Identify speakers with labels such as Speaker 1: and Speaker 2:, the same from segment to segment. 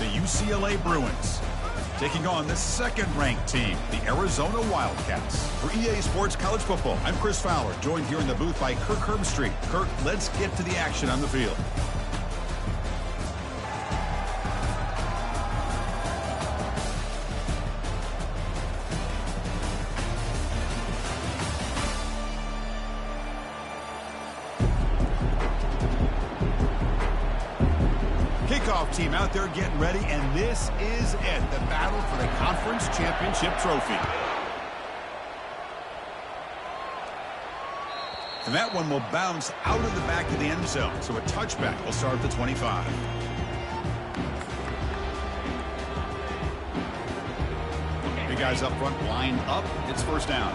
Speaker 1: UCLA Bruins, taking on the second-ranked team, the Arizona Wildcats. For EA Sports College Football, I'm Chris Fowler, joined here in the booth by Kirk Herbstreit. Kirk, let's get to the action on the field. Kickoff team out there getting ready, and this is it, the battle for the conference championship trophy. And that one will bounce out of the back of the end zone, so a touchback will start at the 25. Big guys up front, line up, it's first down.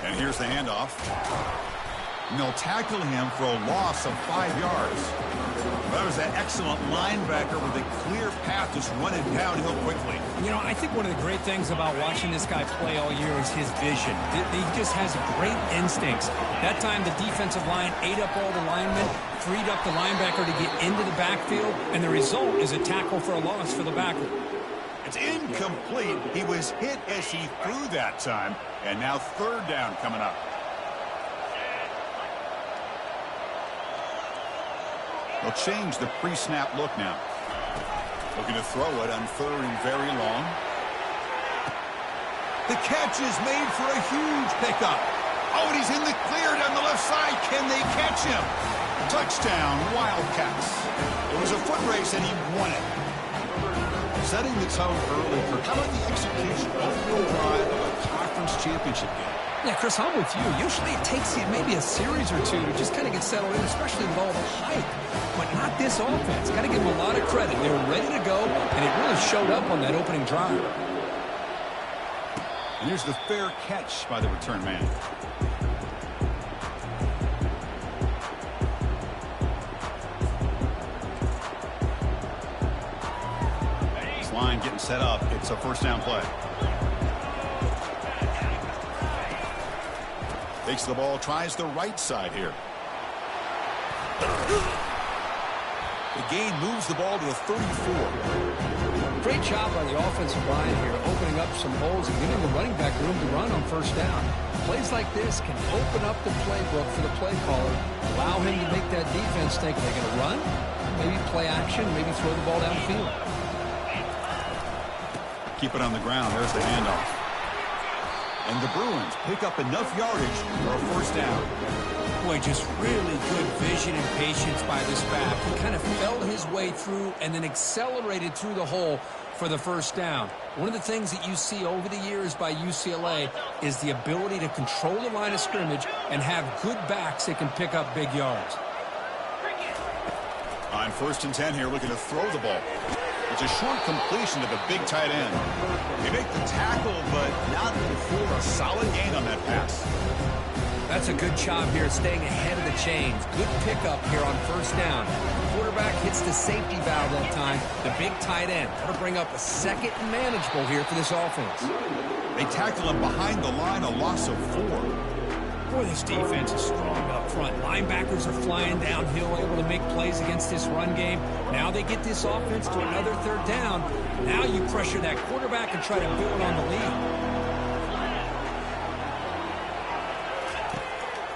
Speaker 1: And here's the handoff. And they'll tackle him for a loss of 5 yards. That was an excellent linebacker with a clear path, just running downhill quickly.
Speaker 2: You know, I think one of the great things about watching this guy play all year is his vision. He just has great instincts. That time, the defensive line ate up all the linemen, freed up the linebacker to get into the backfield, and the result is a tackle for a loss for the backer.
Speaker 1: It's incomplete. He was hit as he threw that time, and now third down coming up. They'll change the pre-snap look now. Looking to throw it on third and very long. The catch is made for a huge pickup. Oh, and he's in the clear down the left side. Can they catch him? Touchdown, Wildcats. It was a foot race, and he won it. Setting the tone early. How about the execution? Open drive of a conference championship game.
Speaker 2: Yeah, Chris, I'm with you. Usually it takes you maybe a series or two to just kind of get settled in, especially with all the hype. But not this offense. Got to give them a lot of credit. They were ready to go, and it really showed up on that opening drive.
Speaker 1: And here's the fair catch by the return man. This line getting set up. It's a first down play. Takes the ball, tries the right side here. The gain moves the ball to the 34.
Speaker 2: Great job by the offensive line here, opening up some holes and giving the running back room to run on first down. Plays like this can open up the playbook for the play caller, allow him to make that defense think they're going to run, maybe play action, maybe throw the ball downfield.
Speaker 1: Keep it on the ground. There's the handoff. And the Bruins pick up enough yardage for a first down.
Speaker 2: Boy, just really good vision and patience by this back. He kind of felt his way through and then accelerated through the hole for the first down. One of the things that you see over the years by UCLA is the ability to control the line of scrimmage and have good backs that can pick up big yards.
Speaker 1: On 1st and 10 here, looking to throw the ball. It's a short completion to the big tight end. They make the tackle, but not before a solid gain on that pass.
Speaker 2: That's a good job here, staying ahead of the chains. Good pickup here on first down. The quarterback hits the safety valve that time. The big tight end. That'll bring up a second and manageable here for this offense.
Speaker 1: They tackle him behind the line, a loss of 4.
Speaker 2: Boy, this defense is strong up front. Linebackers are flying downhill, able to make plays against this run game. Now they get this offense to another third down. Now you pressure that quarterback and try to build on the lead.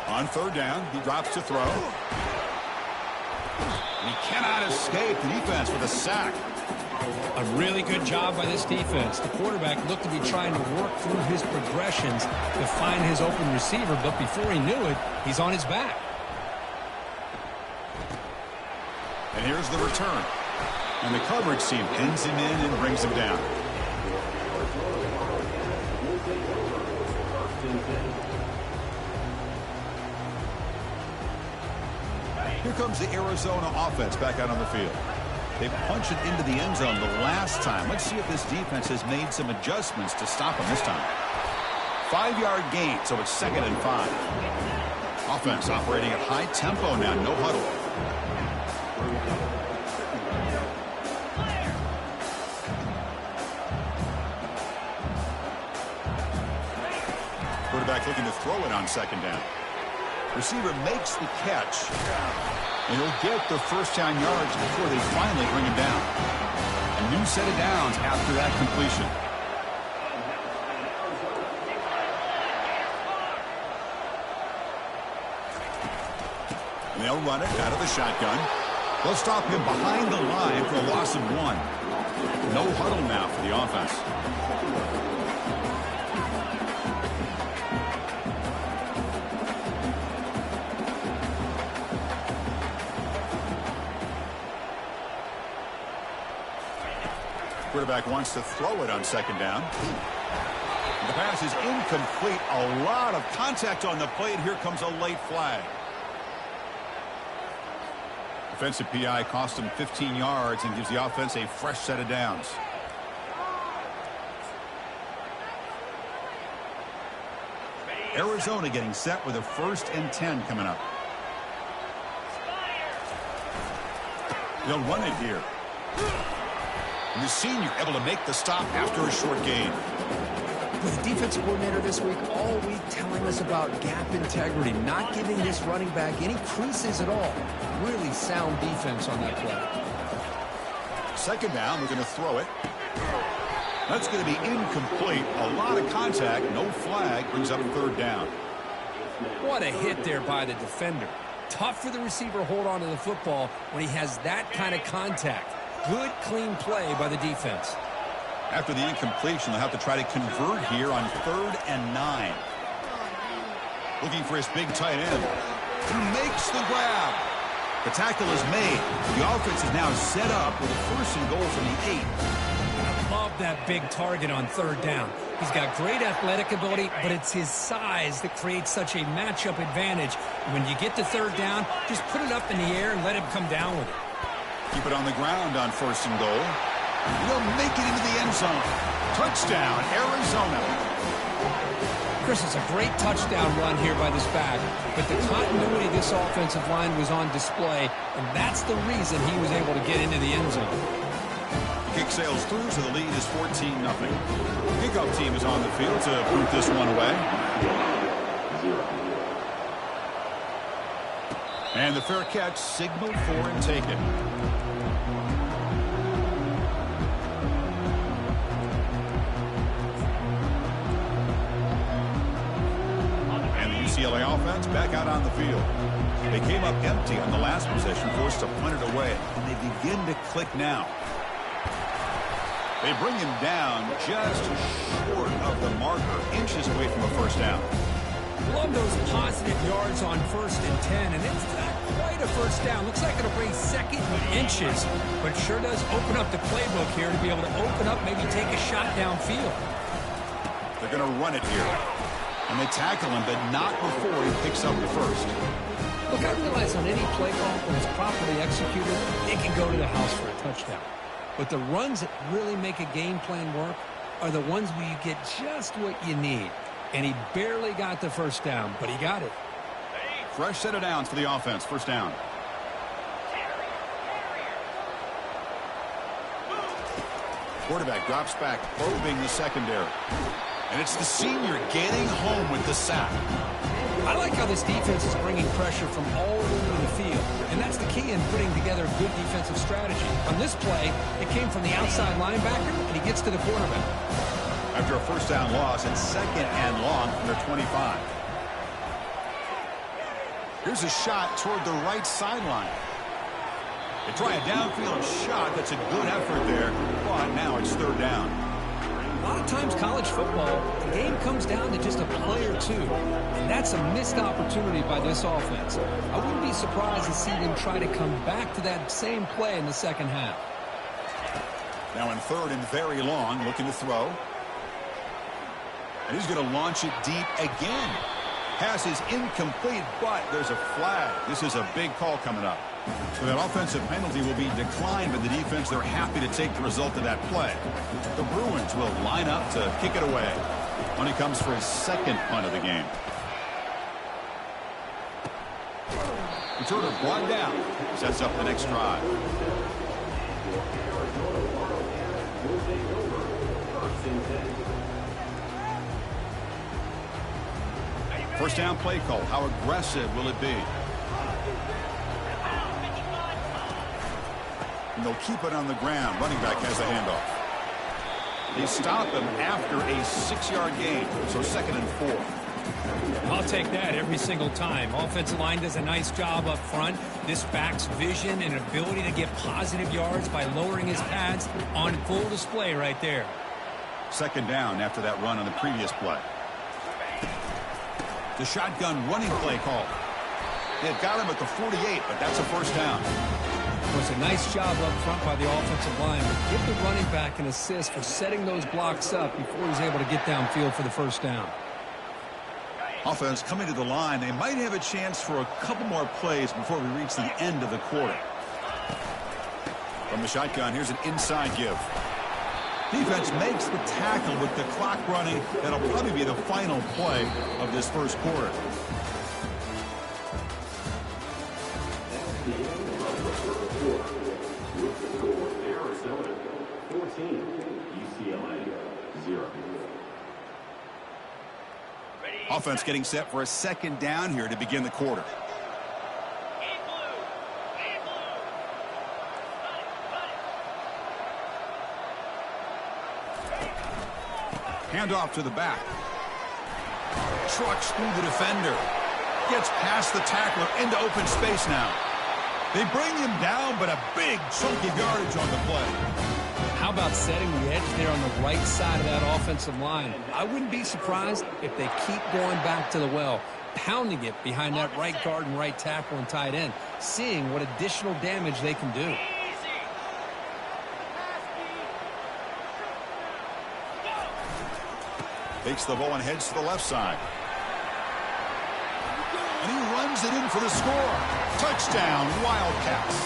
Speaker 1: On third down, he drops to throw. And he cannot escape the defense with a sack.
Speaker 2: A really good job by this defense. The quarterback looked to be trying to work through his progressions to find his open receiver, but before he knew it, he's on his back.
Speaker 1: And here's the return. And the coverage team pins him in and brings him down. Here comes the Arizona offense back out on the field. They punch it into the end zone the last time. Let's see if this defense has made some adjustments to stop them this time. 5-yard gain, so it's 2nd and 5. Offense operating at high tempo now, no huddle. Quarterback looking to throw it on 2nd down. Receiver makes the catch. And he'll get the first down yards before they finally bring him down. A new set of downs after that completion. They'll run it out of the shotgun. They'll stop him behind the line for a loss of 1. No huddle now for the offense. Quarterback wants to throw it on second down. The pass is incomplete. A lot of contact on the play, and here comes a late flag. Defensive PI cost him 15 yards and gives the offense a fresh set of downs. Arizona getting set with a 1st and 10 coming up. They'll run it here. And the senior able to make the stop after a short gain.
Speaker 2: With the defensive coordinator this week, all week telling us about gap integrity, not giving this running back any creases at all. Really sound defense on that play.
Speaker 1: Second down, we're going to throw it. That's going to be incomplete. A lot of contact, no flag, brings up 3rd down.
Speaker 2: What a hit there by the defender. Tough for the receiver to hold on to the football when he has that kind of contact. Good, clean play by the defense.
Speaker 1: After the incompletion, they'll have to try to convert here on 3rd and 9. Looking for his big tight end. He makes the grab. The tackle is made. The offense is now set up with a 1st and goal from the 8.
Speaker 2: I love that big target on 3rd down. He's got great athletic ability, but it's his size that creates such a matchup advantage. When you get to 3rd down, just put it up in the air and let him come down with it.
Speaker 1: Keep it on the ground on 1st and goal. He'll make it into the end zone. Touchdown, Arizona.
Speaker 2: Chris, it's a great touchdown run here by this back, but the continuity of this offensive line was on display, and that's the reason he was able to get into the end zone.
Speaker 1: The kick sails through, so the lead is 14-0. Kickoff team is on the field to boot this one away. And the fair catch signaled for and taken. And the UCLA offense back out on the field. They came up empty on the last possession, forced to punt it away. And they begin to click now. They bring him down just short of the marker, inches away from a 1st down.
Speaker 2: Love those positive yards on 1st and 10, and it's not quite a 1st down. Looks like it'll bring 2nd and inches, but sure does open up the playbook here to be able to open up, maybe take a shot downfield.
Speaker 1: They're going to run it here. And they tackle him, but not before he picks up the 1st.
Speaker 2: Look, I realize on any play call, when it's properly executed, it can go to the house for a touchdown. But the runs that really make a game plan work are the ones where you get just what you need. And he barely got the 1st down, but he got it.
Speaker 1: Fresh set of downs for the offense. 1st down. Quarterback drops back, probing the secondary. And it's the senior getting home with the sack.
Speaker 2: I like how this defense is bringing pressure from all over the field. And that's the key in putting together a good defensive strategy. On this play, it came from the outside linebacker, and he gets to the quarterback.
Speaker 1: After a 1st down loss, it's 2nd and long from their 25. Here's a shot toward the right sideline. They try a downfield shot. That's a good effort there, but now it's 3rd down.
Speaker 2: A lot of times college football, the game comes down to just a play or two, and that's a missed opportunity by this offense. I wouldn't be surprised to see them try to come back to that same play in the 2nd half.
Speaker 1: Now in 3rd and very long, looking to throw. And he's going to launch it deep again. Pass is incomplete, but there's a flag. This is a big call coming up. So that offensive penalty will be declined by the defense. They're happy to take the result of that play. The Bruins will line up to kick it away when he comes for his 2nd punt of the game. Returner brought down. Sets up the next drive. First down play call. How aggressive will it be? And they'll keep it on the ground. Running back has a handoff. They stop him after a 6-yard gain, so 2nd and 4.
Speaker 2: I'll take that every single time. Offensive line does a nice job up front. This back's vision and ability to get positive yards by lowering his pads on full display right there.
Speaker 1: 2nd down after that run on the previous play. The shotgun running play call. They've got him at the 48, but that's a 1st down.
Speaker 2: It was a nice job up front by the offensive line. But give the running back an assist for setting those blocks up before he's able to get downfield for the 1st down.
Speaker 1: Offense coming to the line. They might have a chance for a couple more plays before we reach the end of the quarter. From the shotgun, here's an inside give. Defense makes the tackle with the clock running. That'll probably be the final play of this 1st quarter.
Speaker 3: Arizona 14, UCLA 0.
Speaker 1: Offense getting set for a 2nd down here to begin the quarter. Handoff to the back. Trucks through the defender. Gets past the tackler into open space now. They bring him down, but a big chunk of yardage on the play.
Speaker 2: How about setting the edge there on the right side of that offensive line? I wouldn't be surprised if they keep going back to the well, pounding it behind that right guard and right tackle and tight end, seeing what additional damage they can do.
Speaker 1: Takes the ball and heads to the left side. And he runs it in for the score. Touchdown, Wildcats.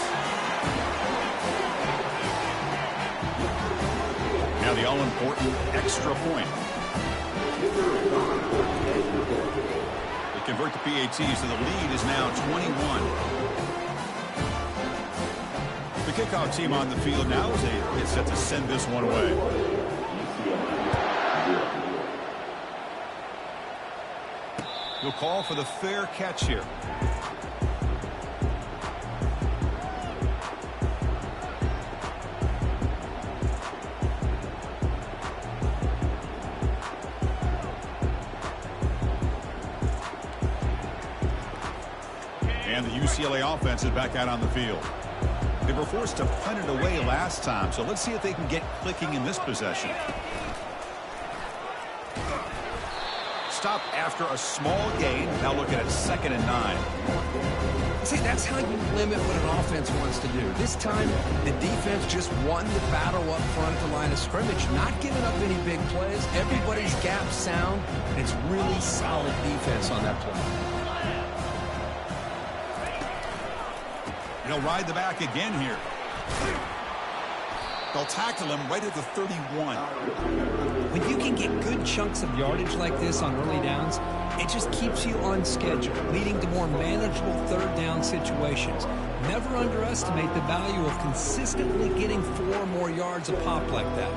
Speaker 1: Now the all-important extra point. They convert the PAT, so the lead is now 21. The kickoff team on the field now is it's set to send this one away. He'll call for the fair catch here. And the UCLA offense is back out on the field. They were forced to punt it away last time, so let's see if they can get clicking in this possession. Stop after a small gain. Now looking at 2nd and 9.
Speaker 2: See, that's how you limit what an offense wants to do. This time, the defense just won the battle up front at the line of scrimmage, not giving up any big plays. Everybody's gap sound, and it's really solid defense on that play.
Speaker 1: He'll ride the back again here. They'll tackle him right at the 31.
Speaker 2: When you can get good chunks of yardage like this on early downs, it just keeps you on schedule, leading to more manageable 3rd down situations. Never underestimate the value of consistently getting 4 or more yards a pop like that.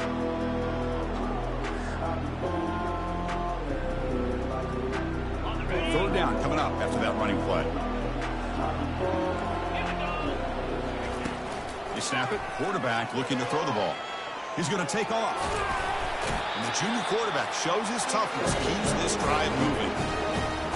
Speaker 1: Third down coming up after that running play. They snap it. Quarterback looking to throw the ball. He's going to take off. And the junior quarterback shows his toughness, keeps this drive moving.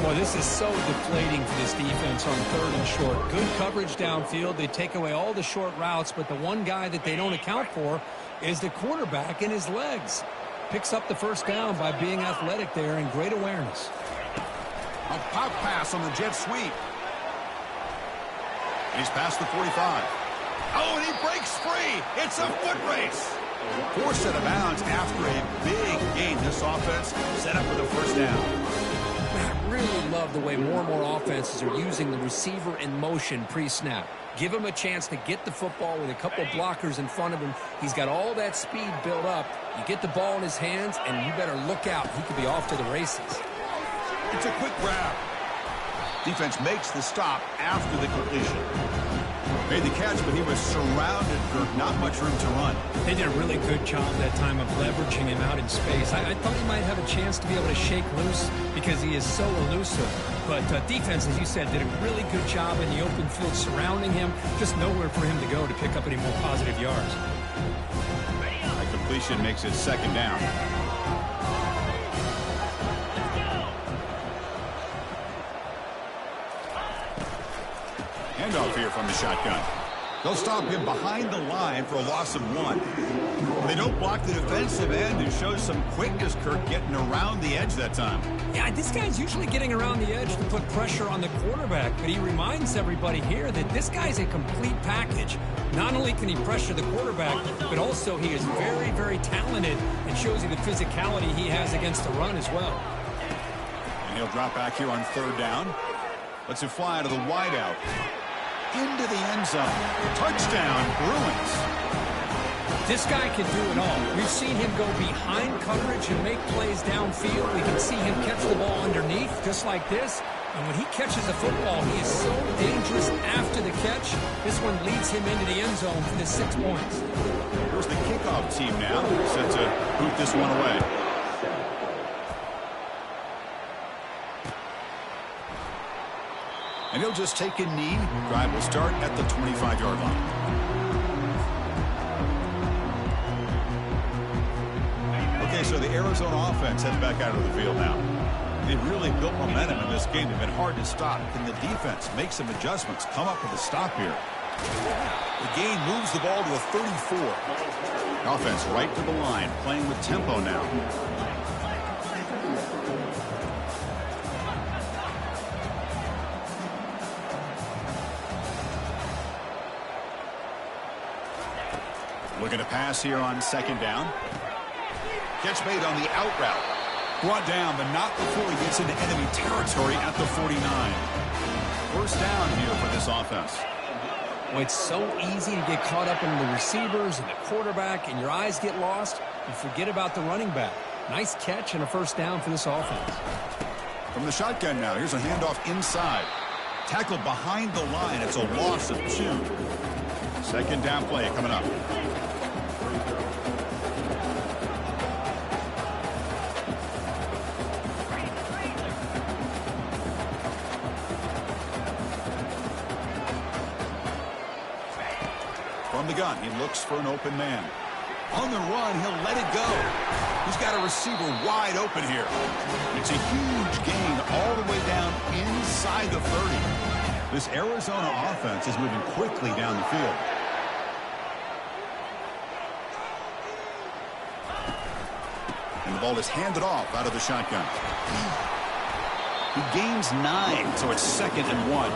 Speaker 2: Boy, this is so deflating for this defense on 3rd and short. Good coverage downfield. They take away all the short routes, but the one guy that they don't account for is the quarterback and his legs. Picks up the 1st down by being athletic there and great awareness.
Speaker 1: A pop pass on the jet sweep. He's past the 45. Oh, and he breaks free. It's a foot race. Forced out of bounds after a big gain. This offense set up with a 1st down.
Speaker 2: I really love the way more and more offenses are using the receiver in motion pre-snap. Give him a chance to get the football with a couple blockers in front of him. He's got all that speed built up. You get the ball in his hands, and you better look out. He could be off to the races.
Speaker 1: It's a quick grab. Defense makes the stop after the completion. Made the catch, but he was surrounded for not much room to run.
Speaker 2: They did a really good job that time of leveraging him out in space. I thought he might have a chance to be able to shake loose because he is so elusive. But defense, as you said, did a really good job in the open field surrounding him. Just nowhere for him to go to pick up any more positive yards.
Speaker 1: That completion makes it second down. Handoff here from the shotgun. They'll stop him behind the line for a loss of 1. They don't block the defensive end and show some quickness, Kirk, getting around the edge that time.
Speaker 2: Yeah, this guy's usually getting around the edge to put pressure on the quarterback, but he reminds everybody here that this guy's a complete package. Not only can he pressure the quarterback, but also he is very, very talented and shows you the physicality he has against the run as well.
Speaker 1: And he'll drop back here on third down. Lets it fly to the wideout. Into the end zone. Touchdown, Bruins.
Speaker 2: This guy can do it all. We've seen him go behind coverage and make plays downfield. We can see him catch the ball underneath, just like this. And when he catches the football, he is so dangerous after the catch. This one leads him into the end zone for the 6 points.
Speaker 1: Here's the kickoff team now, set to boot this one away. And he'll just take a knee. Drive will start at the 25-yard line. Okay, so the Arizona offense heads back out of the field now. They've really built momentum in this game. They've been hard to stop. Can the defense make some adjustments, come up with a stop here? The game moves the ball to a 34. The offense right to the line, playing with tempo now. Looking to pass here on second down. Catch made on the out route. Brought down, but not before he gets into enemy territory at the 49. First down here for this offense.
Speaker 2: Well, it's so easy to get caught up in the receivers and the quarterback, and your eyes get lost. You forget about the running back. Nice catch and a first down for this offense.
Speaker 1: From the shotgun now, here's a handoff inside. Tackled behind the line. It's a loss of 2. Second down play coming up. From the gun, he looks for an open man. On the run, he'll let it go. He's got a receiver wide open here. It's a huge gain all the way down inside the 30. This Arizona offense is moving quickly down the field. And the ball is handed off out of the shotgun. He gains 9, so it's 2nd and 1.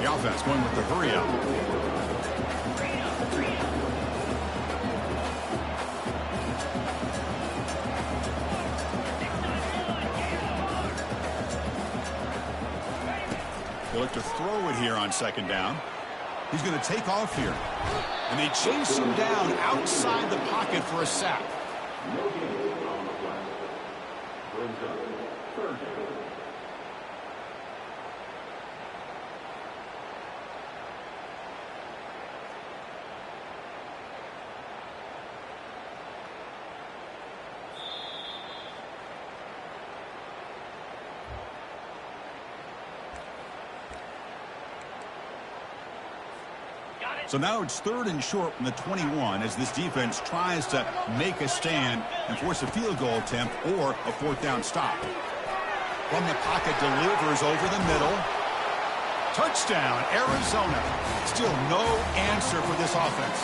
Speaker 1: The offense going with the hurry up. They look to throw it here on second down. He's going to take off here. And they chase him down outside the pocket for a sack. So now it's 3rd and short from the 21 as this defense tries to make a stand and force a field goal attempt or a 4th down stop. From the pocket, delivers over the middle. Touchdown, Arizona. Still no answer for this offense.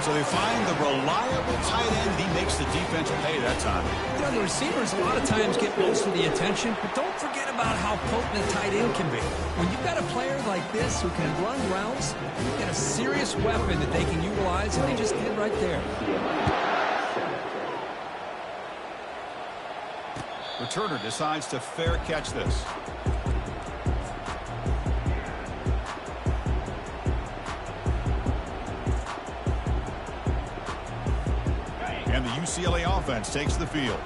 Speaker 1: So they find the reliable tight end. He makes the defense pay that time.
Speaker 2: You know, the receivers a lot of times get most of the attention, but don't forget about how potent a tight end can be. When you've got a player like this who can run routes, you've got a serious weapon that they can utilize, and they just did right there.
Speaker 1: Returner decides to fair catch this. And the UCLA offense takes the field.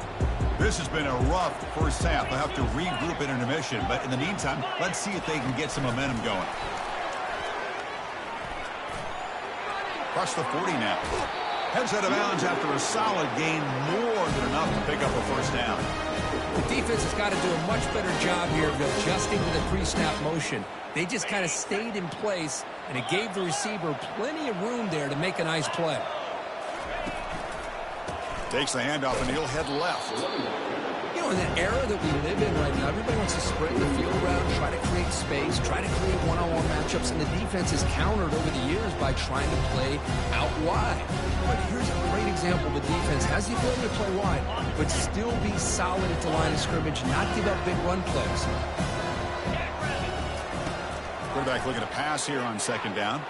Speaker 1: This has been a rough first half. They'll have to regroup in intermission. But in the meantime, let's see if they can get some momentum going. across the 40 now. Heads out of bounds after a solid gain, more than enough to pick up a first down.
Speaker 2: The defense has got to do a much better job here of adjusting to the pre-snap motion. They just kind of stayed in place, and it gave the receiver plenty of room there to make a nice play.
Speaker 1: Takes the handoff, and he'll head left.
Speaker 2: You know, in the era that we live in right now, everybody wants to spread the field around, try to create space, try to create one-on-one matchups, and the defense has countered over the years by trying to play out wide. But here's a great example. The defense has the ability to play wide, but still be solid at the line of scrimmage, not give up big run plays.
Speaker 1: Quarterback looking to pass here on second down.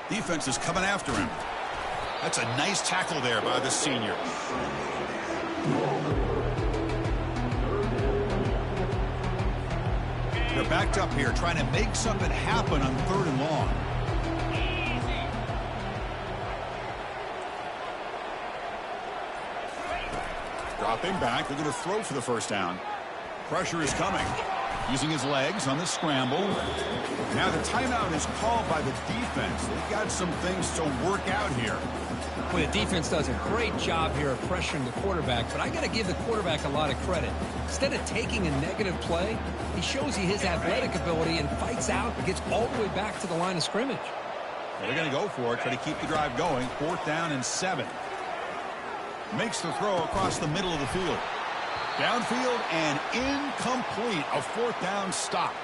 Speaker 1: Defense is coming after him. That's a nice tackle there by the senior. They're backed up here, trying to make something happen on 3rd and long. Dropping back, they're going to throw for the first down. Pressure is coming. Using his legs on the scramble. Now the timeout is called by the defense. They've got some things to work out here.
Speaker 2: Well, the defense does a great job here of pressuring the quarterback, but I got to give the quarterback a lot of credit. Instead of taking a negative play, he shows you his athletic ability and fights out and gets all the way back to the line of scrimmage.
Speaker 1: Well, they're going to go for it, try to keep the drive going. 4th down and 7. Makes the throw across the middle of the field. Downfield and incomplete. A 4th down stop.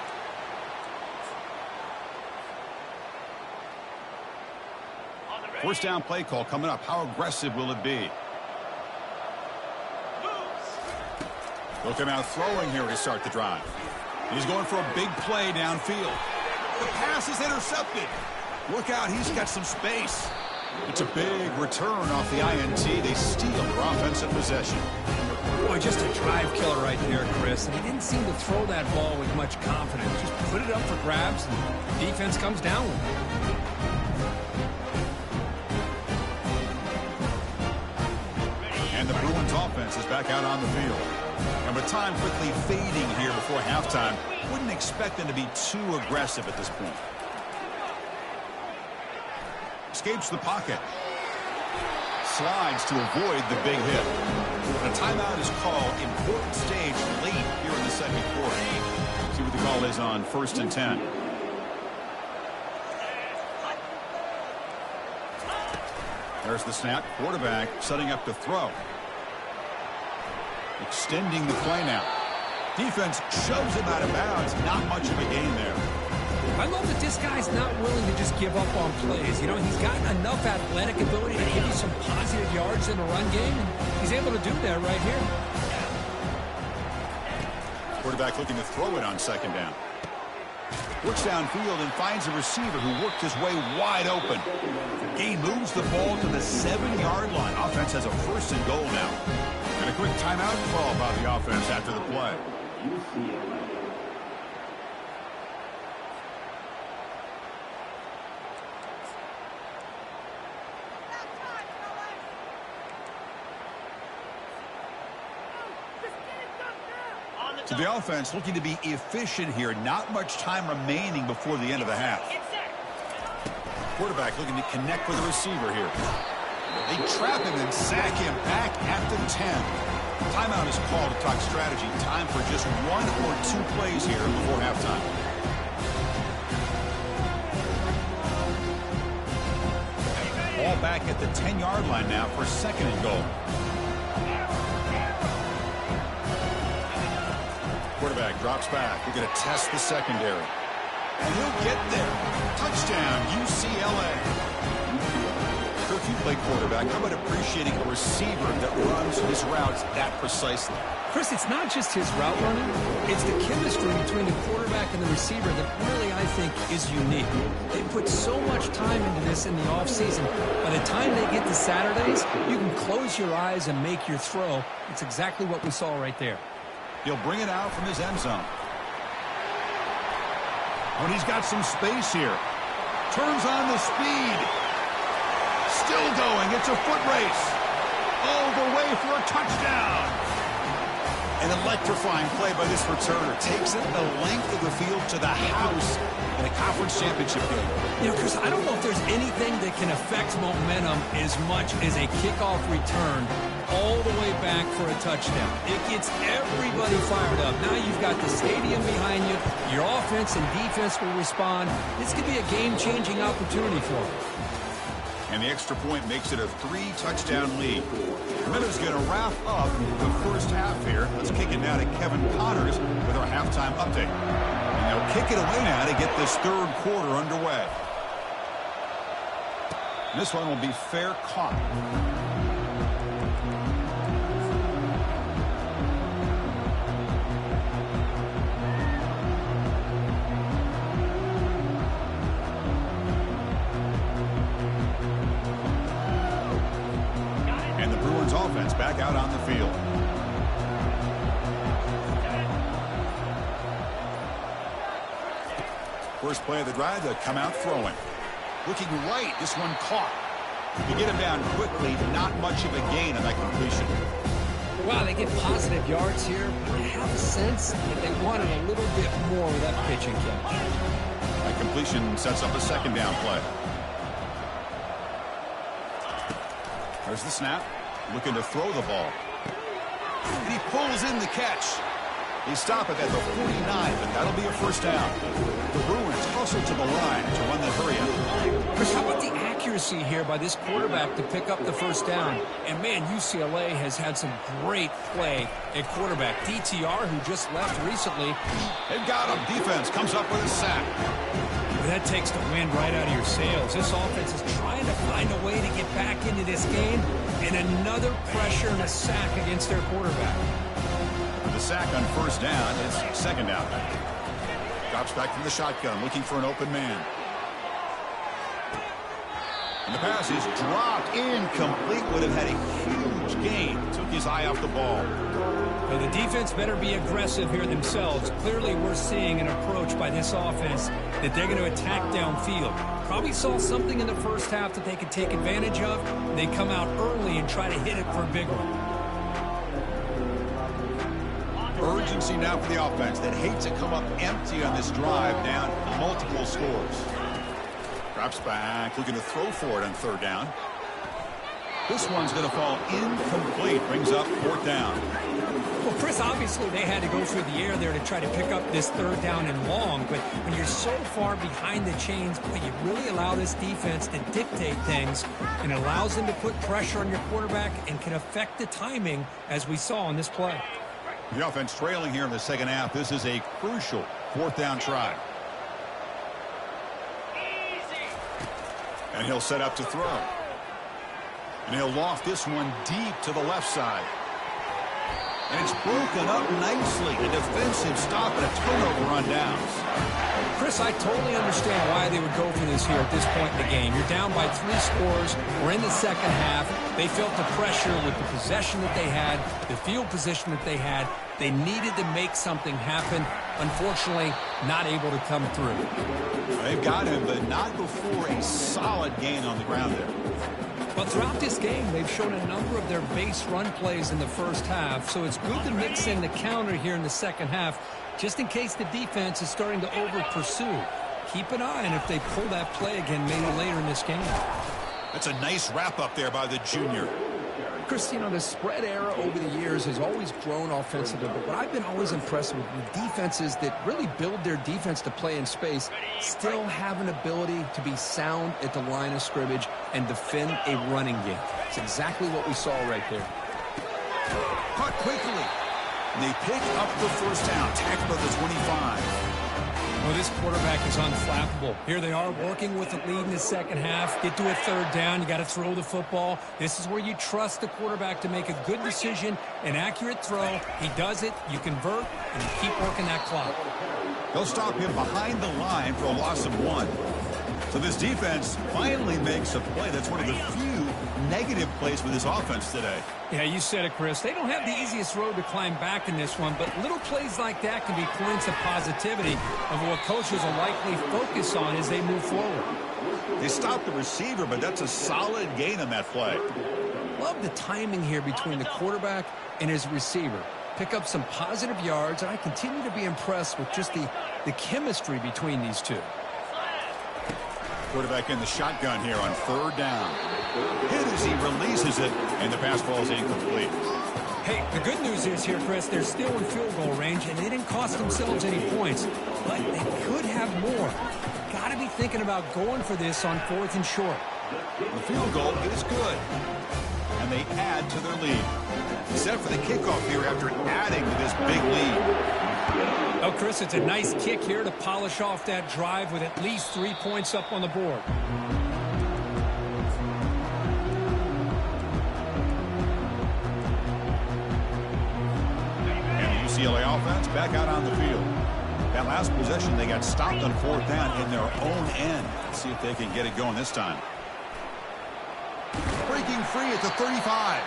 Speaker 1: First down play call coming up. How aggressive will it be? Looking out throwing here to start the drive. He's going for a big play downfield. The pass is intercepted. Look out, he's got some space. It's a big return off the INT. They steal their offensive possession.
Speaker 2: Boy, just a drive killer right there, Chris. And he didn't seem to throw that ball with much confidence. Just put it up for grabs, and the defense comes down with it.
Speaker 1: And the Bruins offense is back out on the field. And with time quickly fading here before halftime, wouldn't expect them to be too aggressive at this point. Escapes the pocket. Slides to avoid the big hit. A timeout is called. Important stage late here in the second quarter. See what the call is on 1st and 10. There's the snap. Quarterback setting up to throw. Extending the play now. Defense shoves him out of bounds. Not much of a gain there.
Speaker 2: I love that this guy's not willing to just give up on plays. You know, he's got enough athletic ability to give you some positive yards in the run game, and he's able to do that right here.
Speaker 1: Quarterback looking to throw it on second down. Works downfield and finds a receiver who worked his way wide open. Gain moves the ball to the 7-yard line. Offense has a 1st and goal now. And a quick timeout call by the offense after the play.
Speaker 3: UCLA.
Speaker 1: So the offense looking to be efficient here. Not much time remaining before the end of the half. Quarterback looking to connect with the receiver here. They trap him and sack him back at the 10. Timeout is called to talk strategy. Time for just 1 or 2 plays here before halftime. Ball back at the 10-yard line now for 2nd and goal. Quarterback drops back. We're going to test the secondary. And he'll get there. Touchdown, UCLA. So if you play quarterback, how about appreciating a receiver that runs his routes that precisely?
Speaker 2: Chris, it's not just his route running. It's the chemistry between the quarterback and the receiver that really, I think, is unique. They put so much time into this in the offseason. By the time they get to Saturdays, you can close your eyes and make your throw. It's exactly what we saw right there.
Speaker 1: He'll bring it out from his end zone. When he's got some space here. Turns on the speed. Still going. It's a foot race. All the way for a touchdown. An electrifying play by this returner. Takes it the length of the field to the house in a conference championship game.
Speaker 2: You know, Chris, I don't know if there's anything that can affect momentum as much as a kickoff return all the way back for a touchdown. It gets everybody fired up. Now you've got the stadium behind you. Your offense and defense will respond. This could be a game-changing opportunity for them.
Speaker 1: And the extra point makes it a 3-touchdown lead. Minutes going to wrap up the first half here. Let's kick it now to Kevin Connors with our halftime update. And they'll kick it away now to get this third quarter underway. And this one will be fair caught. Offense back out on the field. First play of the drive, they'll come out throwing. Looking right, this one caught. You get him down quickly, not much of a gain on that completion.
Speaker 2: Wow, they get positive yards here, but I have a sense that they wanted a little bit more of that pitch and catch.
Speaker 1: That completion sets up a second down play. There's the snap. Looking to throw the ball. And he pulls in the catch. They stop it at the 49, but that'll be a first down. The Bruins hustle to the line to run that hurry up.
Speaker 2: Chris, how about the accuracy here by this quarterback to pick up the first down? And, man, UCLA has had some great play at quarterback. DTR, who just left recently.
Speaker 1: They've got him. Defense comes up with a sack.
Speaker 2: That takes the wind right out of your sails. This offense is trying to find a way to get back into this game, and another pressure and a sack against their quarterback.
Speaker 1: The sack on first down. It's second down. Drops back from the shotgun, looking for an open man. And the pass is dropped incomplete. Would have had a huge gain. Took his eye off the ball.
Speaker 2: Well, the defense better be aggressive here themselves. Clearly, we're seeing an approach by this offense that they're going to attack downfield. Probably saw something in the first half that they could take advantage of. They come out early and try to hit it for a big one.
Speaker 1: Urgency now for the offense that hates to come up empty on this drive, down multiple scores. Drops back, looking to throw for it on third down. This one's going to fall incomplete. Brings up fourth down.
Speaker 2: Well, Chris, obviously they had to go through the air there to try to pick up this third down and long, but when you're so far behind the chains, you really allow this defense to dictate things, and it allows them to put pressure on your quarterback and can affect the timing, as we saw on this play.
Speaker 1: The offense trailing here in the second half. This is a crucial fourth down try. And he'll set up to throw. And he'll loft this one deep to the left side. And it's broken up nicely. A defensive stop and a turnover on downs.
Speaker 2: Chris, I totally understand why they would go for this here at this point in the game. You're down by 3 scores. We're in the second half. They felt the pressure with the possession that they had, the field position that they had. They needed to make something happen. Unfortunately, not able to come through.
Speaker 1: They've got him, but not before a solid gain on the ground there.
Speaker 2: But throughout this game, they've shown a number of their base run plays in the first half, so it's good to mix in the counter here in the second half, just in case the defense is starting to over-pursue. Keep an eye on if they pull that play again maybe later in this game.
Speaker 1: That's a nice wrap-up there by the junior.
Speaker 2: Chris, you know, the spread era over the years has always grown offensively, but what I've been always impressed with defenses that really build their defense to play in space still have an ability to be sound at the line of scrimmage and defend a running game. It's exactly what we saw right there.
Speaker 1: Caught quickly. And they pick up the first down. Tackled at the 25.
Speaker 2: Well, this quarterback is unflappable. Here they are working with the lead in the second half. Get to a third down. You got to throw the football. This is where you trust the quarterback to make a good decision, an accurate throw. He does it. You convert, and you keep working that clock.
Speaker 1: They'll stop him behind the line for a loss of 1. So this defense finally makes a play. That's one of the few negative plays for this offense today.
Speaker 2: Yeah, you said it, Chris. They don't have the easiest road to climb back in this one, but little plays like that can be points of positivity of what coaches will likely focus on as they move forward.
Speaker 1: They stopped the receiver, but that's a solid gain on that play.
Speaker 2: Love the timing here between the quarterback and his receiver. pick up some positive yards, and I continue to be impressed with just the chemistry between these two.
Speaker 1: Quarterback in the shotgun here on 3rd down. Hit as he releases it, and the pass ball is incomplete.
Speaker 2: Hey, the good news is here, Chris, they're still in field goal range, and they didn't cost themselves any points, but they could have more. Got to be thinking about going for this on 4th and short.
Speaker 1: The field goal is good, and they add to their lead. Set for the kickoff here after adding to this big lead.
Speaker 2: Oh, Chris, it's a nice kick here to polish off that drive with at least 3 points up on the board.
Speaker 1: And the UCLA offense back out on the field. That last possession, they got stopped on 4th down in their own end. Let's see if they can get it going this time. Breaking free at the 35.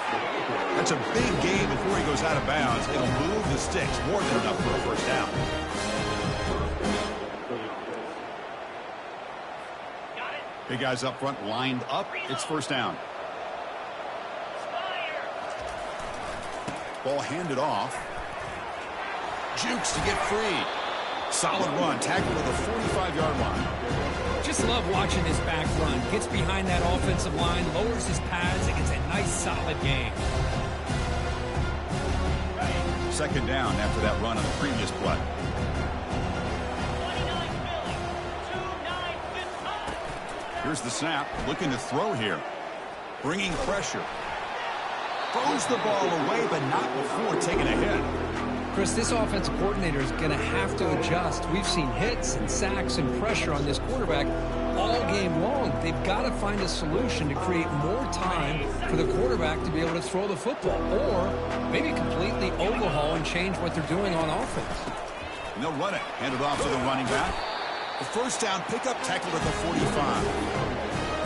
Speaker 1: That's a big gain before he goes out of bounds. It'll move the sticks more than enough for a first down. Big guys up front lined up. It's first down. Ball handed off. Jukes to get free. Solid run. Tackled to the 45-yard line.
Speaker 2: Just love watching this back run. Gets behind that offensive line, lowers his pads, and gets a nice solid gain.
Speaker 1: 2nd down after that run on the previous play. Here's the snap. Looking to throw here. Bringing pressure. Throws the ball away, but not before taking a hit.
Speaker 2: Chris, this offensive coordinator is going to have to adjust. We've seen hits and sacks and pressure on this quarterback all game long. They've got to find a solution to create more time for the quarterback to be able to throw the football, or maybe completely overhaul and change what they're doing on offense.
Speaker 1: And they'll run it. Hand it off to the running back. The first down pickup, tackled at the 45.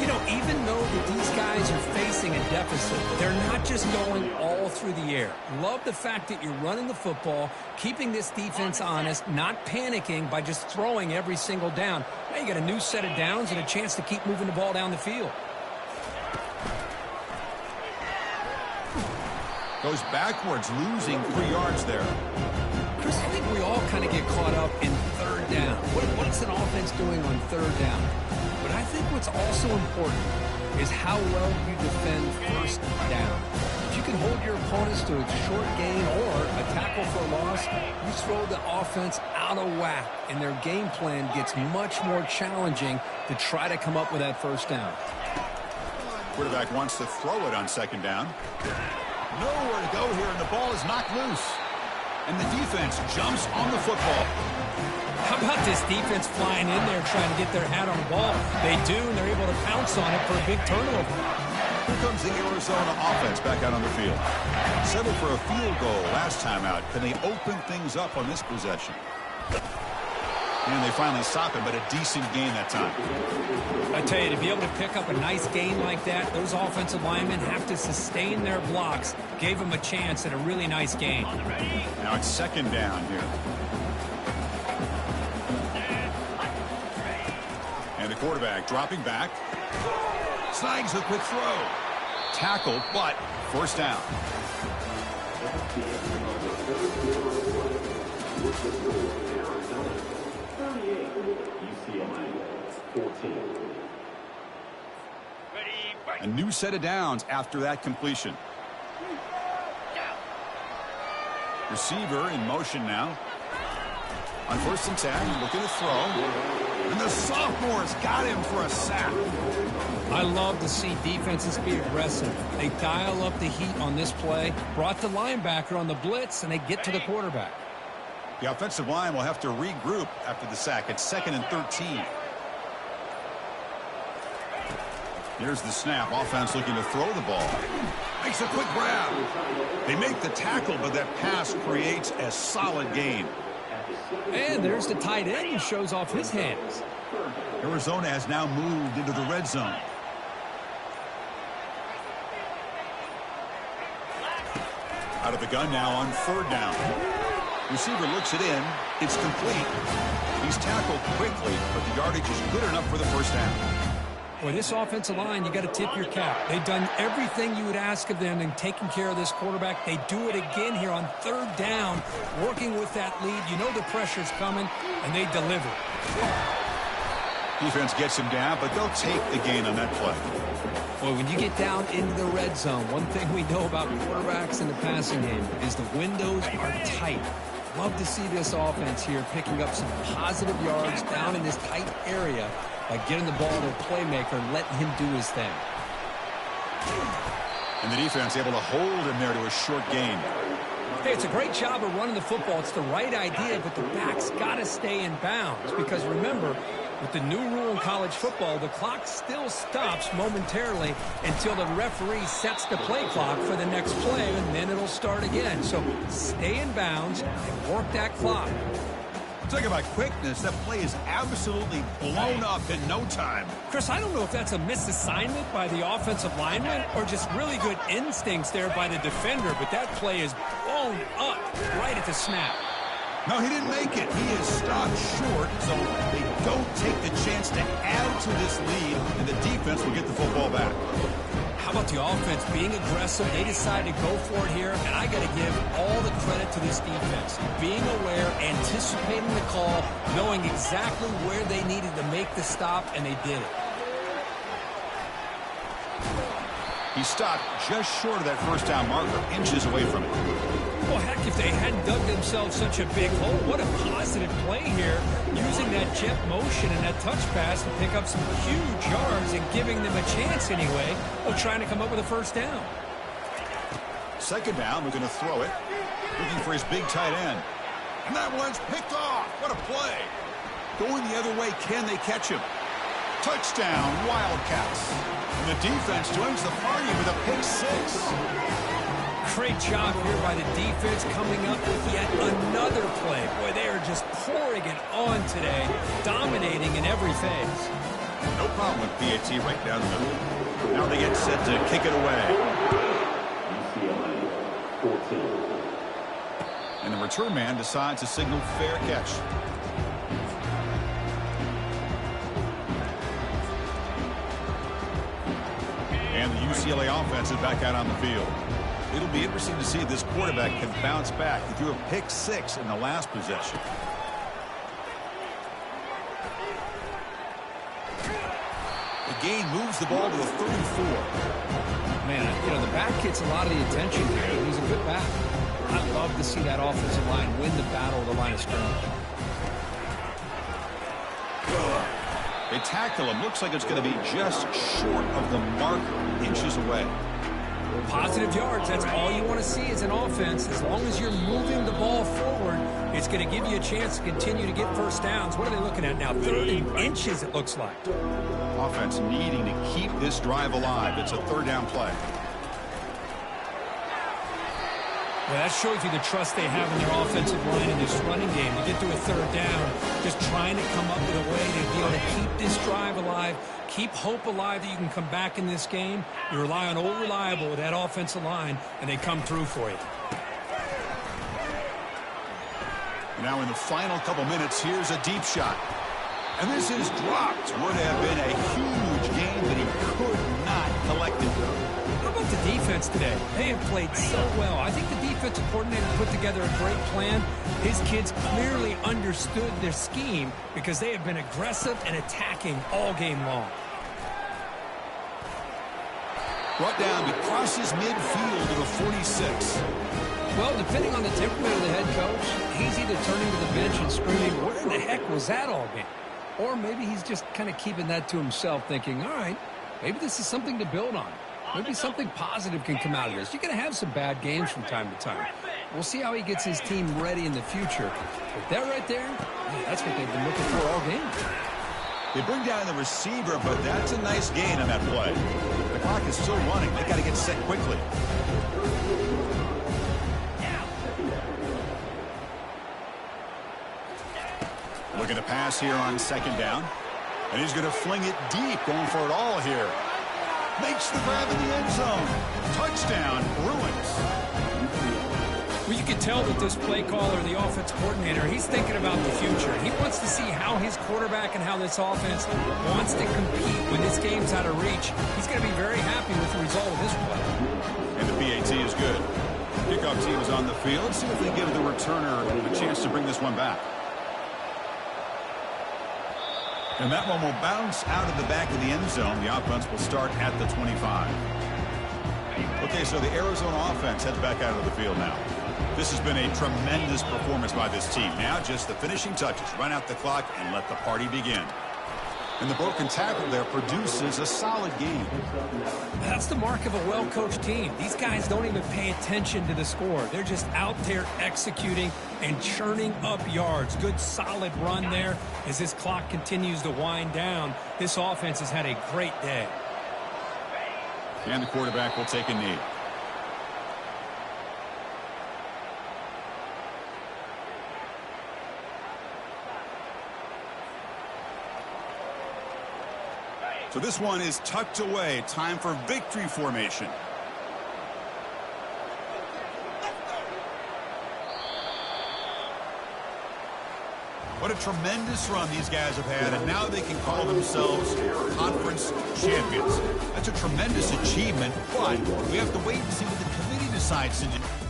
Speaker 2: You know, even though that these guys are facing a deficit, they're not just going all through the air. Love the fact that you're running the football, keeping this defense honest, not panicking by just throwing every single down. Now you got a new set of downs and a chance to keep moving the ball down the field.
Speaker 1: Goes backwards, losing 3 yards there.
Speaker 2: Chris, I think we all kind of get caught up in 3rd down. What's an offense doing on 3rd down? But I think what's also important is how well you defend 1st down. If you can hold your opponents to a short gain or a tackle for a loss, you throw the offense out of whack, and their game plan gets much more challenging to try to come up with that 1st down.
Speaker 1: Quarterback wants to throw it on 2nd down. Nowhere to go here, and the ball is knocked loose. And the defense jumps on the football.
Speaker 2: How about this defense flying in there trying to get their hat on the ball? They do, and they're able to pounce on it for a big turnover.
Speaker 1: Here comes the Arizona offense back out on the field. Settled for a field goal last time out. Can they open things up on this possession? And they finally stop him, but a decent gain that time.
Speaker 2: I tell you, to be able to pick up a nice gain like that, those offensive linemen have to sustain their blocks. Gave them a chance at a really nice gain.
Speaker 1: Now it's 2nd down here. And the quarterback dropping back. Snags a quick throw. Tackled, but first down.
Speaker 3: UCLA 14.
Speaker 1: A new set of downs after that completion. Receiver in motion now. On 1st and 10, looking to throw. And the sophomore's got him for a sack.
Speaker 2: I love to see defenses be aggressive. They dial up the heat on this play, brought the linebacker on the blitz, and they get to the quarterback.
Speaker 1: The offensive line will have to regroup after the sack. It's 2nd and 13. Here's the snap. Offense looking to throw the ball. Makes a quick grab. They make the tackle, but that pass creates a solid gain.
Speaker 2: And there's the tight end who shows off his hands.
Speaker 1: Arizona has now moved into the red zone. Out of the gun now on 3rd down. Receiver looks it in. It's complete. He's tackled quickly, but the yardage is good enough for the first down.
Speaker 2: Boy, this offensive line, you got to tip your cap. They've done everything you would ask of them in taking care of this quarterback. They do it again here on third down, working with that lead. You know the pressure's coming, and they deliver.
Speaker 1: Defense gets him down, but they'll take the gain on that play.
Speaker 2: Boy, when you get down into the red zone, one thing we know about quarterbacks in the passing game is the windows are tight. Love to see this offense here picking up some positive yards down in this tight area by getting the ball to a playmaker and letting him do his thing.
Speaker 1: And the defense able to hold him there to a short gain.
Speaker 2: Hey, it's a great job of running the football. It's the right idea, but the back's got to stay in bounds because remember, with the new rule in college football, the clock still stops momentarily until the referee sets the play clock for the next play, and then it'll start again. So stay in bounds and work that clock.
Speaker 1: Talk about quickness. That play is absolutely blown up in no time.
Speaker 2: Chris, I don't know if that's a misassignment by the offensive lineman or just really good instincts there by the defender, but that play is blown up right at the snap.
Speaker 1: No, he didn't make it. He is stopped short, so they don't take the chance to add to this lead, and the defense will get the football back.
Speaker 2: How about the offense being aggressive? They decide to go for it here, and I got to give all the credit to this defense. Being aware, anticipating the call, knowing exactly where they needed to make the stop, and they did it.
Speaker 1: He stopped just short of that first down marker, inches away from it.
Speaker 2: Well, heck, if they hadn't dug themselves such a big hole, what a positive play here, using that jet motion and that touch pass to pick up some huge yards and giving them a chance anyway of trying to come up with a first down.
Speaker 1: Second down, we're going to throw it, looking for his big tight end. And that one's picked off. What a play. Going the other way, can they catch him? Touchdown, Wildcats. And the defense joins the party with a pick six.
Speaker 2: Great job here by the defense coming up with yet another play. Boy, they are just pouring it on today, dominating in every phase.
Speaker 1: No problem with PAT right down the middle. Now they get set to kick it away.
Speaker 3: UCLA 14.
Speaker 1: And the return man decides to signal fair catch. And the UCLA offense is back out on the field. It'll be interesting to see if this quarterback can bounce back. He threw a pick six in the last possession. The gain moves the ball to the 34.
Speaker 2: Man, you know, the back gets a lot of the attention here. He's a good back. I love to see that offensive line win the battle of the line of scrimmage.
Speaker 1: They tackle him. Looks like it's going to be just short of the marker, inches away.
Speaker 2: Positive yards, that's all you want to see as an offense. As long as you're moving the ball forward, it's going to give you a chance to continue to get first downs. What are they looking at now? 30 inches, it looks like.
Speaker 1: Offense needing to keep this drive alive. It's a third down play.
Speaker 2: Well, that shows you the trust they have in their offensive line in this running game. To get to a third down, just trying to come up with a way to be able to keep this drive alive, keep hope alive that you can come back in this game. You rely on Old Reliable with that offensive line, and they come through for you.
Speaker 1: Now in the final couple minutes, here's a deep shot. And this is dropped. Would have been a huge game that he could not collect it.
Speaker 2: How about the defense today? They have played so well. I think the defensive coordinator put together a great plan. His kids clearly understood their scheme because they have been aggressive and attacking all game long.
Speaker 1: Brought down, he crosses midfield to the 46.
Speaker 2: Well, depending on the temperament of the head coach, he's either turning to the bench and screaming, where in the heck was that all game? Or maybe he's just kind of keeping that to himself, thinking, all right, maybe this is something to build on. Maybe something positive can come out of this. You're going to have some bad games from time to time. We'll see how he gets his team ready in the future. But that right there, man, that's what they've been looking for all game.
Speaker 1: They bring down the receiver, but that's a nice gain on that play. The clock is still running. They got to get set quickly. Looking to pass here on second down. And he's going to fling it deep, going for it all here. Makes the grab in the end zone. Touchdown, Bruins.
Speaker 2: Well, you You can tell that this play caller, the offense coordinator, he's thinking about the future. He wants to see how his quarterback and how this offense wants to compete when this game's out of reach. He's going to be very happy with the result of this play.
Speaker 1: And the PAT is good. Kickoff team is on the field. See if they give the returner a chance to bring this one back. And that one will bounce out of the back of the end zone. The offense will start at the 25. Okay, so the Arizona offense heads back out of the field now. This has been a tremendous performance by this team. Now just the finishing touches. Run out the clock and let the party begin. And the broken tackle there produces a solid game.
Speaker 2: That's the mark of a well-coached team. These guys don't even pay attention to the score. They're just out there executing and churning up yards. Good, solid run there. As this clock continues to wind down, this offense has had a great day.
Speaker 1: And the quarterback will take a knee. So this one is tucked away. Time for victory formation. What a tremendous run these guys have had, and now they can call themselves conference champions. That's a tremendous achievement, but we have to wait and see what the committee decides to do.